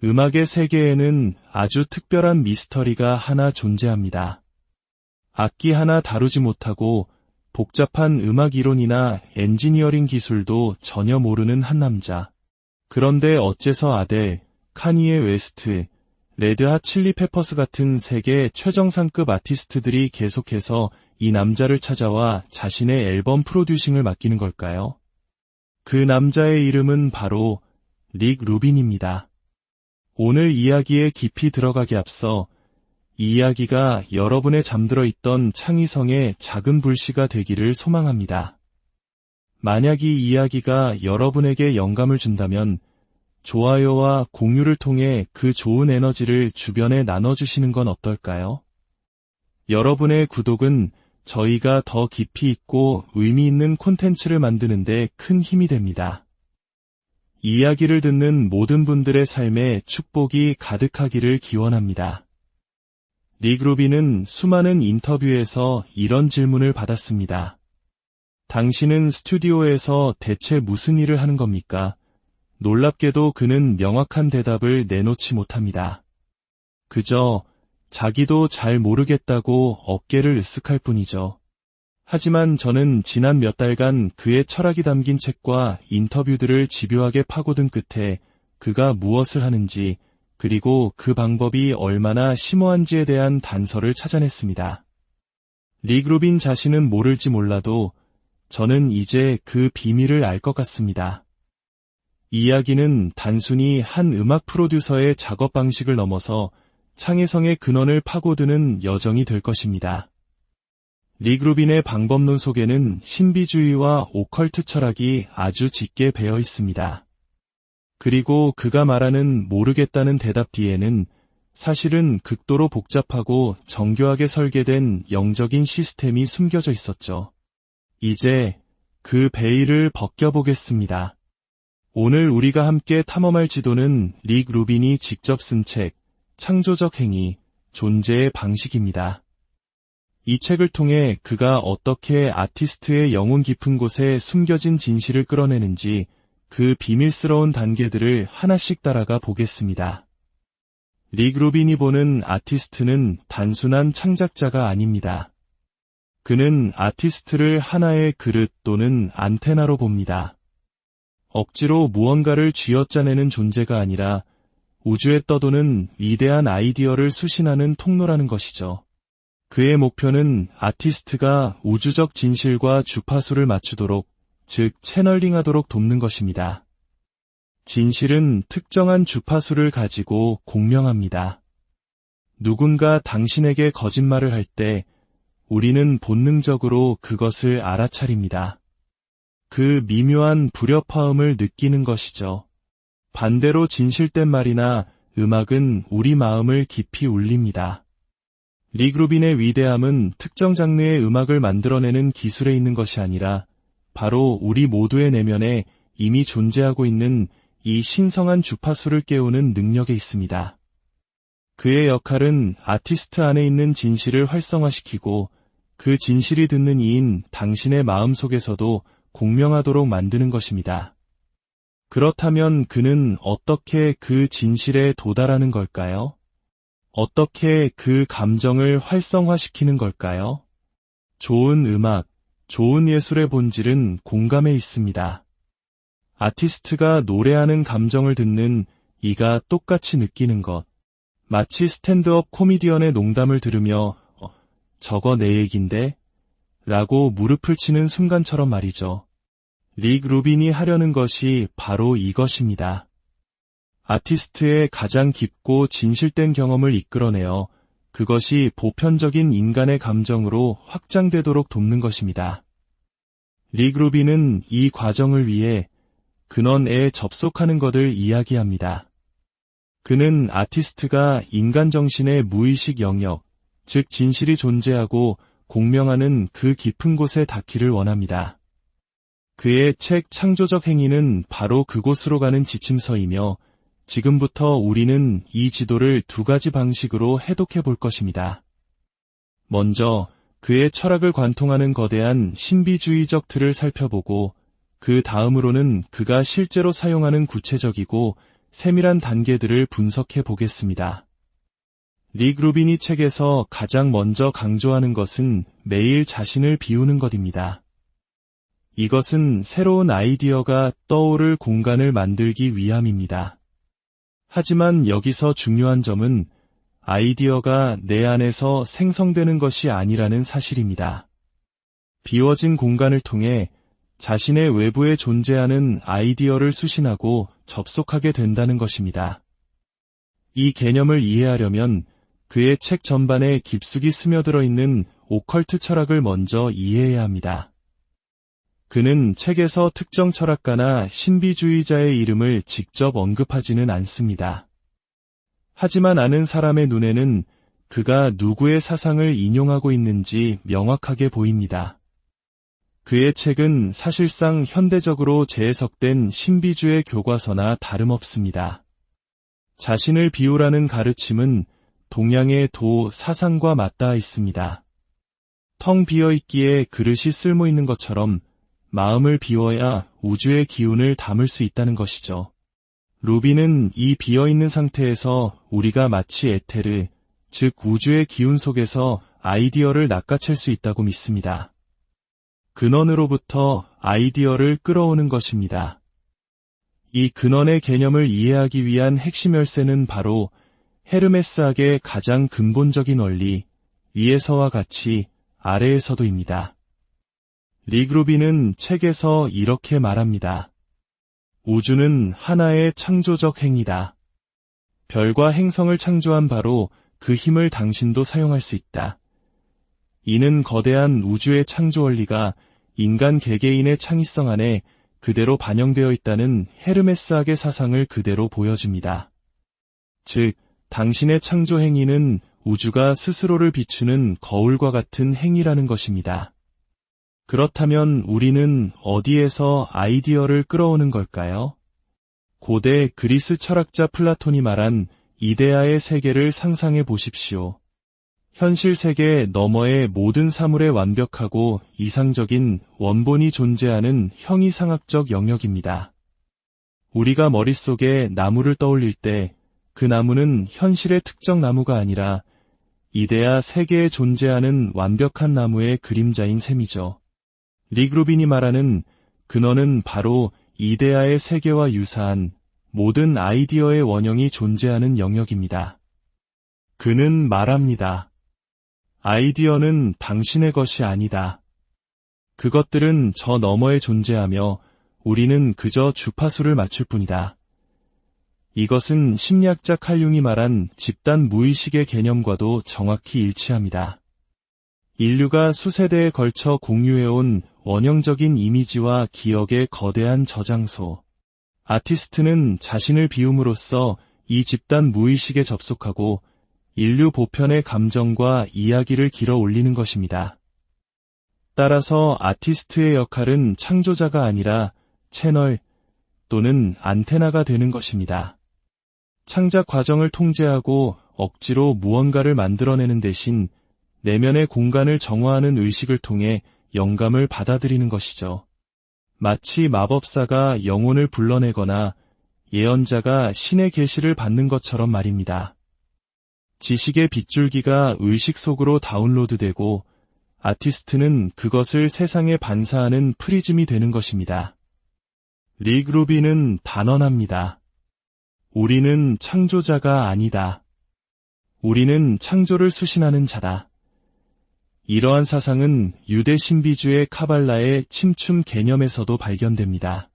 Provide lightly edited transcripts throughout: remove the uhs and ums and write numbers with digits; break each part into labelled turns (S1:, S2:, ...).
S1: 음악의 세계에는 아주 특별한 미스터리가 하나 존재합니다. 악기 하나 다루지 못하고 복잡한 음악 이론이나 엔지니어링 기술도 전혀 모르는 한 남자. 그런데 어째서 아델, 카니에 웨스트, 레드핫 칠리 페퍼스 같은 세계 최정상급 아티스트들이 계속해서 이 남자를 찾아와 자신의 앨범 프로듀싱을 맡기는 걸까요? 그 남자의 이름은 바로 릭 루빈입니다. 오늘 이야기에 깊이 들어가기 앞서 이 이야기가 여러분의 잠들어 있던 창의성의 작은 불씨가 되기를 소망합니다. 만약 이 이야기가 여러분에게 영감을 준다면 좋아요와 공유를 통해 그 좋은 에너지를 주변에 나눠주시는 건 어떨까요? 여러분의 구독은 저희가 더 깊이 있고 의미 있는 콘텐츠를 만드는 데 큰 힘이 됩니다. 이야기를 듣는 모든 분들의 삶에 축복이 가득하기를 기원합니다. 릭 루빈은 수많은 인터뷰에서 이런 질문을 받았습니다. 당신은 스튜디오에서 대체 무슨 일을 하는 겁니까? 놀랍게도 그는 명확한 대답을 내놓지 못합니다. 그저 자기도 잘 모르겠다고 어깨를 으쓱할 뿐이죠. 하지만 저는 지난 몇 달간 그의 철학이 담긴 책과 인터뷰들을 집요하게 파고든 끝에 그가 무엇을 하는지 그리고 그 방법이 얼마나 심오한지에 대한 단서를 찾아냈습니다. 릭 루빈 자신은 모를지 몰라도 저는 이제 그 비밀을 알 것 같습니다. 이야기는 단순히 한 음악 프로듀서의 작업 방식을 넘어서 창의성의 근원을 파고드는 여정이 될 것입니다. 릭 루빈의 방법론 속에는 신비주의와 오컬트 철학이 아주 짙게 배어 있습니다. 그리고 그가 말하는 모르겠다는 대답 뒤에는 사실은 극도로 복잡하고 정교하게 설계된 영적인 시스템이 숨겨져 있었죠. 이제 그 베일을 벗겨보겠습니다. 오늘 우리가 함께 탐험할 지도는 릭 루빈이 직접 쓴 책, 창조적 행위, 존재의 방식입니다. 이 책을 통해 그가 어떻게 아티스트의 영혼 깊은 곳에 숨겨진 진실을 끌어내는지 그 비밀스러운 단계들을 하나씩 따라가 보겠습니다. 릭 루빈이 보는 아티스트는 단순한 창작자가 아닙니다. 그는 아티스트를 하나의 그릇 또는 안테나로 봅니다. 억지로 무언가를 쥐어짜내는 존재가 아니라 우주에 떠도는 위대한 아이디어를 수신하는 통로라는 것이죠. 그의 목표는 아티스트가 우주적 진실과 주파수를 맞추도록, 즉 채널링하도록 돕는 것입니다. 진실은 특정한 주파수를 가지고 공명합니다. 누군가 당신에게 거짓말을 할 때 우리는 본능적으로 그것을 알아차립니다. 그 미묘한 불협화음을 느끼는 것이죠. 반대로 진실된 말이나 음악은 우리 마음을 깊이 울립니다. 릭 루빈의 위대함은 특정 장르의 음악을 만들어내는 기술에 있는 것이 아니라 바로 우리 모두의 내면에 이미 존재하고 있는 이 신성한 주파수를 깨우는 능력에 있습니다. 그의 역할은 아티스트 안에 있는 진실을 활성화시키고 그 진실이 듣는 이인 당신의 마음속에서도 공명하도록 만드는 것입니다. 그렇다면 그는 어떻게 그 진실에 도달하는 걸까요? 어떻게 그 감정을 활성화시키는 걸까요? 좋은 음악, 좋은 예술의 본질은 공감에 있습니다. 아티스트가 노래하는 감정을 듣는 이가 똑같이 느끼는 것. 마치 스탠드업 코미디언의 농담을 들으며 저거 내 얘긴데? 라고 무릎을 치는 순간처럼 말이죠. 릭 루빈이 하려는 것이 바로 이것입니다. 아티스트의 가장 깊고 진실된 경험을 이끌어내어 그것이 보편적인 인간의 감정으로 확장되도록 돕는 것입니다. 릭 루빈은 이 과정을 위해 근원에 접속하는 것을 이야기합니다. 그는 아티스트가 인간 정신의 무의식 영역, 즉 진실이 존재하고 공명하는 그 깊은 곳에 닿기를 원합니다. 그의 책 창조적 행위는 바로 그곳으로 가는 지침서이며 지금부터 우리는 이 지도를 두 가지 방식으로 해독해 볼 것입니다. 먼저 그의 철학을 관통하는 거대한 신비주의적 틀을 살펴보고 그 다음으로는 그가 실제로 사용하는 구체적이고 세밀한 단계들을 분석해 보겠습니다. 릭 루빈이 책에서 가장 먼저 강조하는 것은 매일 자신을 비우는 것입니다. 이것은 새로운 아이디어가 떠오를 공간을 만들기 위함입니다. 하지만 여기서 중요한 점은 아이디어가 내 안에서 생성되는 것이 아니라는 사실입니다. 비워진 공간을 통해 자신의 외부에 존재하는 아이디어를 수신하고 접속하게 된다는 것입니다. 이 개념을 이해하려면 그의 책 전반에 깊숙이 스며들어 있는 오컬트 철학을 먼저 이해해야 합니다. 그는 책에서 특정 철학가나 신비주의자의 이름을 직접 언급하지는 않습니다. 하지만 아는 사람의 눈에는 그가 누구의 사상을 인용하고 있는지 명확하게 보입니다. 그의 책은 사실상 현대적으로 재해석된 신비주의 교과서나 다름없습니다. 자신을 비우라는 가르침은 동양의 도 사상과 맞닿아 있습니다. 텅 비어있기에 그릇이 쓸모있는 것처럼 마음을 비워야 우주의 기운을 담을 수 있다는 것이죠. 루빈은 이 비어있는 상태에서 우리가 마치 에테르, 즉 우주의 기운 속에서 아이디어를 낚아챌 수 있다고 믿습니다. 근원으로부터 아이디어를 끌어오는 것입니다. 이 근원의 개념을 이해하기 위한 핵심 열쇠는 바로 헤르메스학의 가장 근본적인 원리, 위에서와 같이 아래에서도입니다. 릭 루빈은 책에서 이렇게 말합니다. 우주는 하나의 창조적 행위다. 별과 행성을 창조한 바로 그 힘을 당신도 사용할 수 있다. 이는 거대한 우주의 창조 원리가 인간 개개인의 창의성 안에 그대로 반영되어 있다는 헤르메스학의 사상을 그대로 보여줍니다. 즉, 당신의 창조 행위는 우주가 스스로를 비추는 거울과 같은 행위라는 것입니다. 그렇다면 우리는 어디에서 아이디어를 끌어오는 걸까요? 고대 그리스 철학자 플라톤이 말한 이데아의 세계를 상상해 보십시오. 현실 세계 너머의 모든 사물의 완벽하고 이상적인 원본이 존재하는 형이상학적 영역입니다. 우리가 머릿속에 나무를 떠올릴 때 그 나무는 현실의 특정 나무가 아니라 이데아 세계에 존재하는 완벽한 나무의 그림자인 셈이죠. 릭 루빈이 말하는 근원은 바로 이데아의 세계와 유사한 모든 아이디어의 원형이 존재하는 영역입니다. 그는 말합니다. 아이디어는 당신의 것이 아니다. 그것들은 저 너머에 존재하며 우리는 그저 주파수를 맞출 뿐이다. 이것은 심리학자 칼 융이 말한 집단 무의식의 개념과도 정확히 일치합니다. 인류가 수세대에 걸쳐 공유해온 원형적인 이미지와 기억의 거대한 저장소. 아티스트는 자신을 비움으로써 이 집단 무의식에 접속하고 인류 보편의 감정과 이야기를 길어 올리는 것입니다. 따라서 아티스트의 역할은 창조자가 아니라 채널 또는 안테나가 되는 것입니다. 창작 과정을 통제하고 억지로 무언가를 만들어내는 대신 내면의 공간을 정화하는 의식을 통해 영감을 받아들이는 것이죠. 마치 마법사가 영혼을 불러내거나 예언자가 신의 계시를 받는 것처럼 말입니다. 지식의 빗줄기가 의식 속으로 다운로드되고 아티스트는 그것을 세상에 반사하는 프리즘이 되는 것입니다. 릭 루빈은 단언합니다. 우리는 창조자가 아니다. 우리는 창조를 수신하는 자다. 이러한 사상은 유대 신비주의 카발라의 침춤 개념에서도 발견됩니다.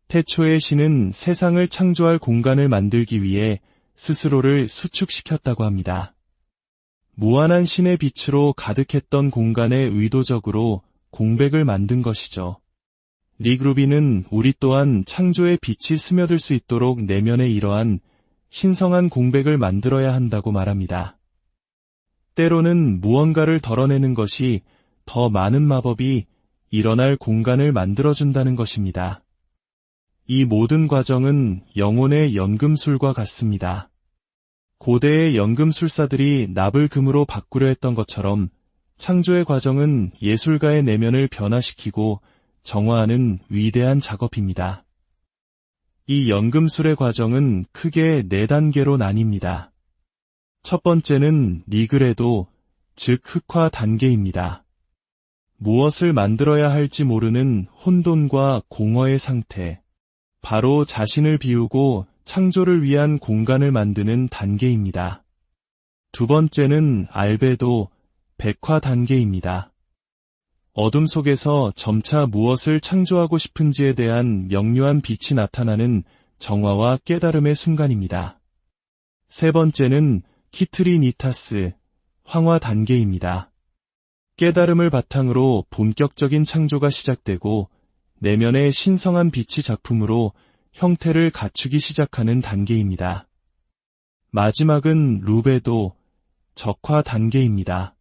S1: 태초의 신은 세상을 창조할 공간을 만들기 위해 스스로를 수축시켰다고 합니다. 무한한 신의 빛으로 가득했던 공간에 의도적으로 공백을 만든 것이죠. 릭 루빈은 우리 또한 창조의 빛이 스며들 수 있도록 내면에 이러한 신성한 공백을 만들어야 한다고 말합니다. 때로는 무언가를 덜어내는 것이 더 많은 마법이 일어날 공간을 만들어준다는 것입니다. 이 모든 과정은 영혼의 연금술과 같습니다. 고대의 연금술사들이 납을 금으로 바꾸려 했던 것처럼 창조의 과정은 예술가의 내면을 변화시키고 정화하는 위대한 작업입니다. 이 연금술의 과정은 크게 4단계로 나뉩니다. 첫 번째는 니그레도, 즉 흑화 단계입니다. 무엇을 만들어야 할지 모르는 혼돈과 공허의 상태, 바로 자신을 비우고 창조를 위한 공간을 만드는 단계입니다. 두 번째는 알베도, 백화 단계입니다. 어둠 속에서 점차 무엇을 창조하고 싶은지에 대한 명료한 빛이 나타나는 정화와 깨달음의 순간입니다. 세 번째는 키트리니타스, 황화 단계입니다. 깨달음을 바탕으로 본격적인 창조가 시작되고 내면의 신성한 빛이 작품으로 형태를 갖추기 시작하는 단계입니다. 마지막은 루베도, 적화 단계입니다.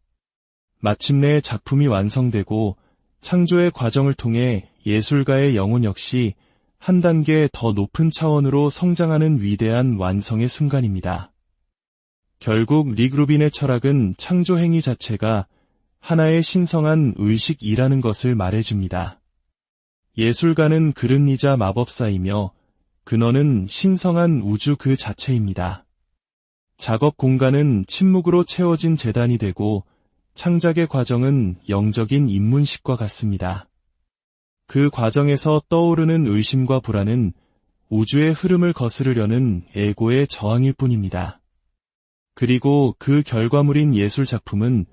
S1: 마침내 작품이 완성되고 창조의 과정을 통해 예술가의 영혼 역시 한 단계 더 높은 차원으로 성장하는 위대한 완성의 순간입니다. 결국 릭 루빈의 철학은 창조 행위 자체가 하나의 신성한 의식이라는 것을 말해줍니다. 예술가는 그릇이자 마법사이며 근원은 신성한 우주 그 자체입니다. 작업 공간은 침묵으로 채워진 재단이 되고 창작의 과정은 영적인 입문식과 같습니다. 그 과정에서 떠오르는 의심과 불안은 우주의 흐름을 거스르려는 에고의 저항일 뿐입니다. 그리고 그 결과물인 예술 작품은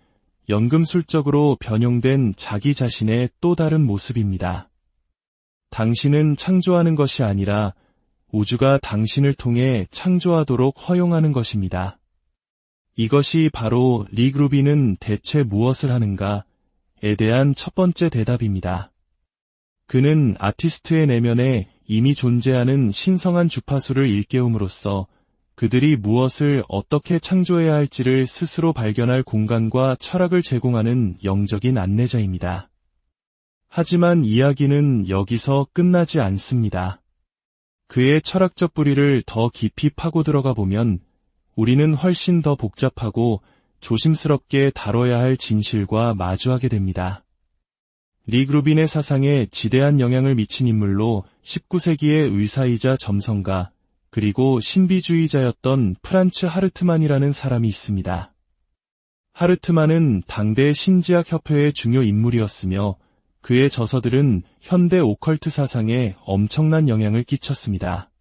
S1: 연금술적으로 변형된 자기 자신의 또 다른 모습입니다. 당신은 창조하는 것이 아니라 우주가 당신을 통해 창조하도록 허용하는 것입니다. 이것이 바로 릭 루빈은 대체 무엇을 하는가에 대한 첫 번째 대답입니다. 그는 아티스트의 내면에 이미 존재하는 신성한 주파수를 일깨움으로써 그들이 무엇을 어떻게 창조해야 할지를 스스로 발견할 공간과 철학을 제공하는 영적인 안내자입니다. 하지만 이야기는 여기서 끝나지 않습니다. 그의 철학적 뿌리를 더 깊이 파고 들어가 보면 우리는 훨씬 더 복잡하고 조심스럽게 다뤄야 할 진실과 마주하게 됩니다. 릭 루빈의 사상에 지대한 영향을 미친 인물로 19세기의 의사이자 점성가 그리고 신비주의자였던 프란츠 하르트만이라는 사람이 있습니다. 하르트만은 당대 신지학협회의 중요 인물이었으며 그의 저서들은 현대 오컬트 사상에 엄청난 영향을 끼쳤습니다.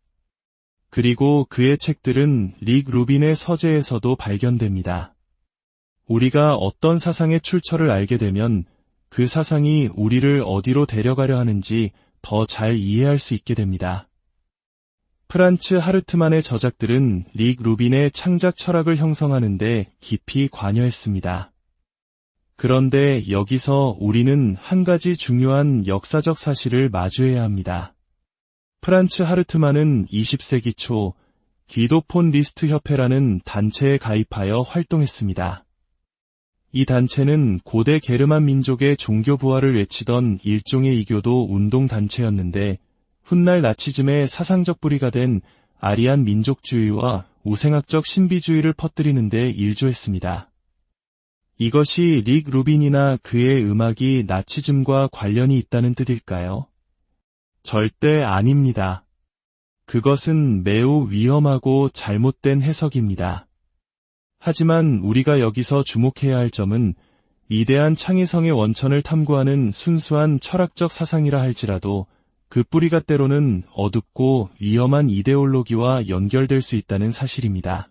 S1: 그리고 그의 책들은 릭 루빈의 서재에서도 발견됩니다. 우리가 어떤 사상의 출처를 알게 되면 그 사상이 우리를 어디로 데려가려 하는지 더 잘 이해할 수 있게 됩니다. 프란츠 하르트만의 저작들은 릭 루빈의 창작 철학을 형성하는 데 깊이 관여했습니다. 그런데 여기서 우리는 한 가지 중요한 역사적 사실을 마주해야 합니다. 프란츠 하르트만은 20세기 초 기도 폰 리스트 협회라는 단체에 가입하여 활동했습니다. 이 단체는 고대 게르만 민족의 종교 부활을 외치던 일종의 이교도 운동단체였는데 훗날 나치즘의 사상적 뿌리가 된 아리안 민족주의와 우생학적 신비주의를 퍼뜨리는 데 일조했습니다. 이것이 릭 루빈이나 그의 음악이 나치즘과 관련이 있다는 뜻일까요? 절대 아닙니다. 그것은 매우 위험하고 잘못된 해석입니다. 하지만 우리가 여기서 주목해야 할 점은 위대한 창의성의 원천을 탐구하는 순수한 철학적 사상이라 할지라도 그 뿌리가 때로는 어둡고 위험한 이데올로기와 연결될 수 있다는 사실입니다.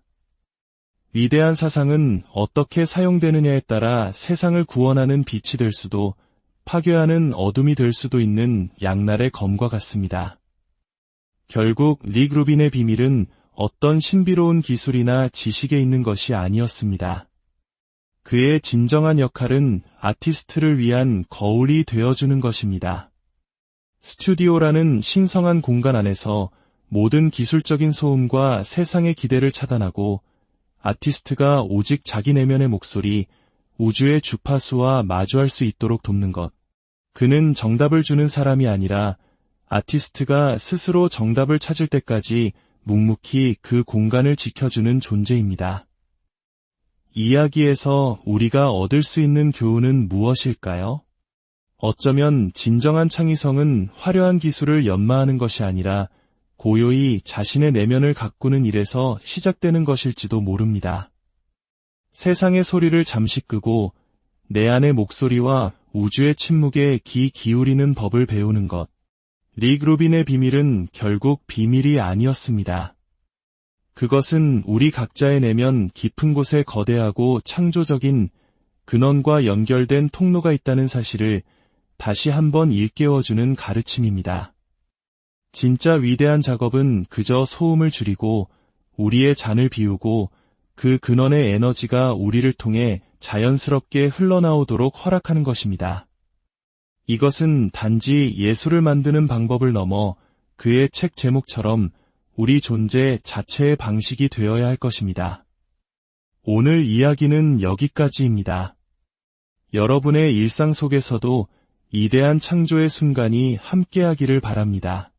S1: 위대한 사상은 어떻게 사용되느냐에 따라 세상을 구원하는 빛이 될 수도 파괴하는 어둠이 될 수도 있는 양날의 검과 같습니다. 결국 릭 루빈의 비밀은 어떤 신비로운 기술이나 지식에 있는 것이 아니었습니다. 그의 진정한 역할은 아티스트를 위한 거울이 되어주는 것입니다. 스튜디오라는 신성한 공간 안에서 모든 기술적인 소음과 세상의 기대를 차단하고 아티스트가 오직 자기 내면의 목소리, 우주의 주파수와 마주할 수 있도록 돕는 것. 그는 정답을 주는 사람이 아니라 아티스트가 스스로 정답을 찾을 때까지 묵묵히 그 공간을 지켜주는 존재입니다. 이야기에서 우리가 얻을 수 있는 교훈은 무엇일까요? 어쩌면 진정한 창의성은 화려한 기술을 연마하는 것이 아니라 고요히 자신의 내면을 가꾸는 일에서 시작되는 것일지도 모릅니다. 세상의 소리를 잠시 끄고 내 안의 목소리와 우주의 침묵에 귀 기울이는 법을 배우는 것. 릭 루빈의 비밀은 결국 비밀이 아니었습니다. 그것은 우리 각자의 내면 깊은 곳에 거대하고 창조적인 근원과 연결된 통로가 있다는 사실을 다시 한번 일깨워주는 가르침입니다. 진짜 위대한 작업은 그저 소음을 줄이고 우리의 잔을 비우고 그 근원의 에너지가 우리를 통해 자연스럽게 흘러나오도록 허락하는 것입니다. 이것은 단지 예술을 만드는 방법을 넘어 그의 책 제목처럼 우리 존재 자체의 방식이 되어야 할 것입니다. 오늘 이야기는 여기까지입니다. 여러분의 일상 속에서도 이대한 창조의 순간이 함께하기를 바랍니다.